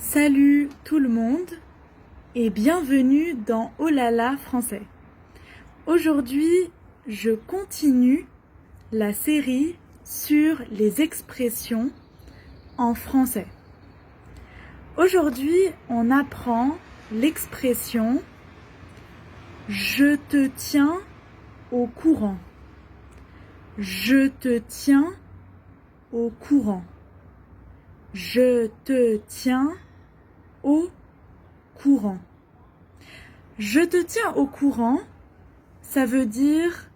Salut tout le monde et bienvenue dans Oh là là français. Aujourd'hui, je continue la série sur les expressions en français. Aujourd'hui, on apprend l'expression « je te tiens au courant ». Je te tiens au courant. Je te tiens au courant. Je te tiens au courant, ça veut dire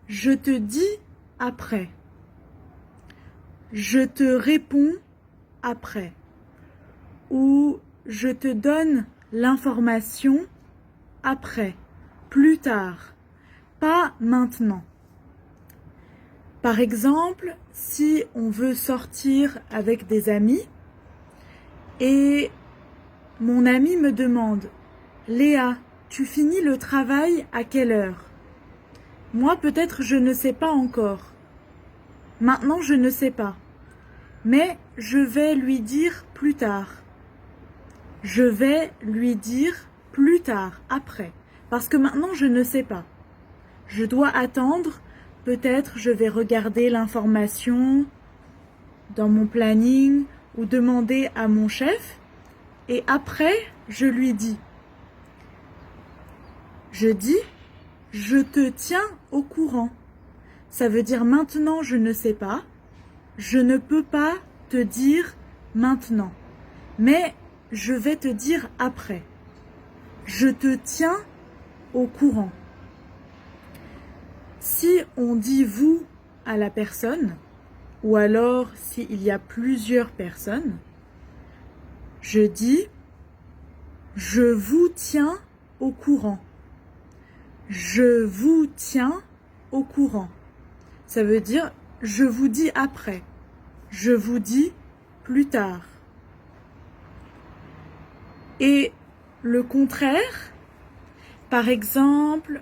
je te dis après. Je te réponds après. Ou je te donne l'information après, plus tard, pas maintenant. Par exemple, si on veut sortir avec des amis et mon ami me demande « Léa, tu finis le travail à quelle heure ?» Moi, peut-être je ne sais pas encore. Maintenant, je ne sais pas. Mais je vais lui dire plus tard. Je vais lui dire plus tard, après. Parce que maintenant, je ne sais pas. Je dois attendre. Peut-être je vais regarder l'information dans mon planning ou demander à mon chef. Et après, je lui dis. Je dis, je te tiens au courant. Ça veut dire maintenant, je ne sais pas. Je ne peux pas te dire maintenant. Mais je vais te dire après. Je te tiens au courant. Si on dit vous à la personne, ou alors s'il y a plusieurs personnes, je dis je vous tiens au courant. Je vous tiens au courant. Ça veut dire je vous dis après. Je vous dis plus tard. Et le contraire, par exemple,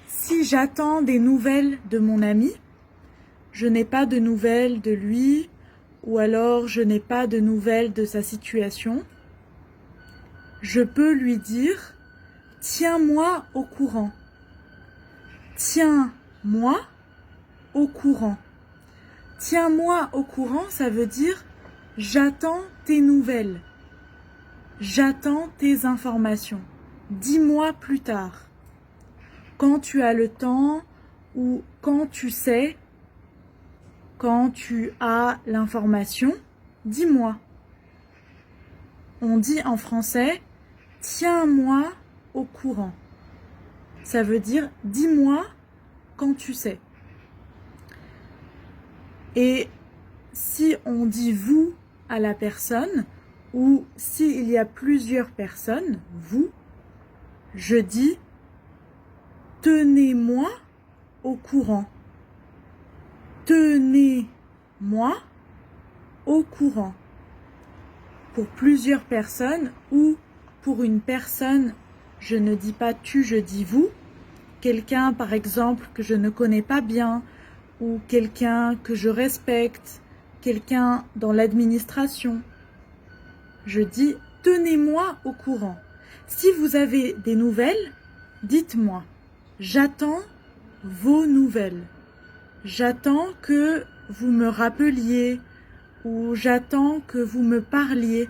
si j'attends des nouvelles de mon ami, je n'ai pas de nouvelles de lui, ou alors je n'ai pas de nouvelles de sa situation, je peux lui dire « Tiens-moi au courant ». Tiens-moi au courant. Tiens-moi au courant, ça veut dire « J'attends tes nouvelles ». J'attends tes informations. Dis-moi plus tard. Quand tu as le temps ou quand tu sais, quand tu as l'information, dis-moi. On dit en français, tiens-moi au courant. Ça veut dire, dis-moi quand tu sais. Et si on dit vous à la personne, ou s'il y a plusieurs personnes, vous, je dis tenez-moi au courant. Tenez-moi au courant. Pour plusieurs personnes ou pour une personne, je ne dis pas tu, je dis vous. Quelqu'un, par exemple, que je ne connais pas bien ou quelqu'un que je respecte, quelqu'un dans l'administration. Je dis « tenez-moi au courant ». Si vous avez des nouvelles, dites-moi. J'attends vos nouvelles. J'attends que vous me rappeliez ou j'attends que vous me parliez.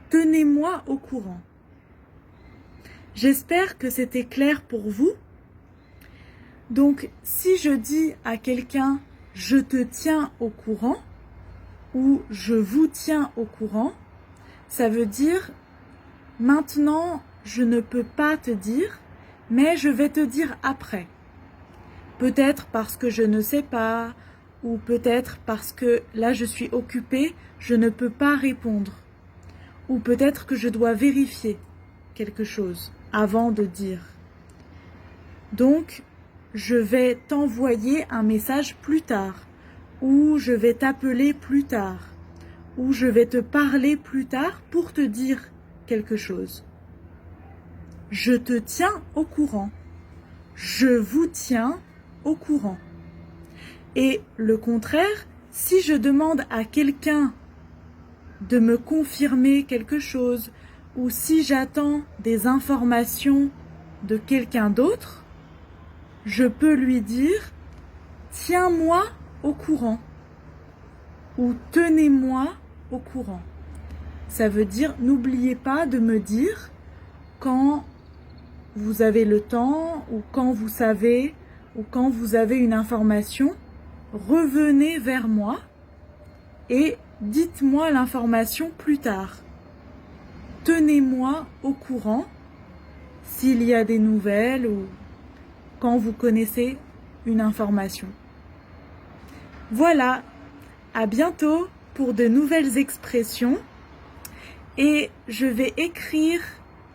Tenez-moi au courant. J'espère que c'était clair pour vous. Donc, si je dis à quelqu'un « je te tiens au courant » ou « je vous tiens au courant », ça veut dire « maintenant, je ne peux pas te dire, mais je vais te dire après ». Peut-être parce que je ne sais pas, ou peut-être parce que là je suis occupée, je ne peux pas répondre. Ou peut-être que je dois vérifier quelque chose avant de dire. Donc, je vais t'envoyer un message plus tard, ou je vais t'appeler plus tard, ou je vais te parler plus tard pour te dire quelque chose. Je te tiens au courant. Je vous tiens au courant. Et le contraire, si je demande à quelqu'un de me confirmer quelque chose ou si j'attends des informations de quelqu'un d'autre, je peux lui dire « Tiens-moi au courant » ou « Tenez-moi au courant ». Ça veut dire « N'oubliez pas de me dire quand vous avez le temps ou quand vous savez ou quand vous avez une information, revenez vers moi et dites-moi l'information plus tard. Tenez-moi au courant s'il y a des nouvelles ou quand vous connaissez une information. » Voilà, à bientôt pour de nouvelles expressions et je vais écrire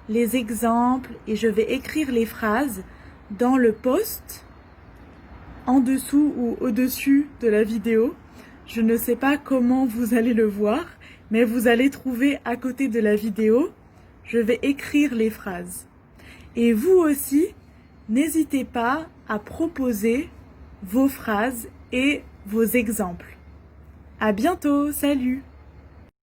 les exemples et je vais écrire les phrases dans le post en dessous ou au-dessus de la vidéo. Je ne sais pas comment vous allez le voir, mais vous allez trouver à côté de la vidéo, je vais écrire les phrases. Et vous aussi, n'hésitez pas à proposer vos phrases et vos exemples. À bientôt, salut!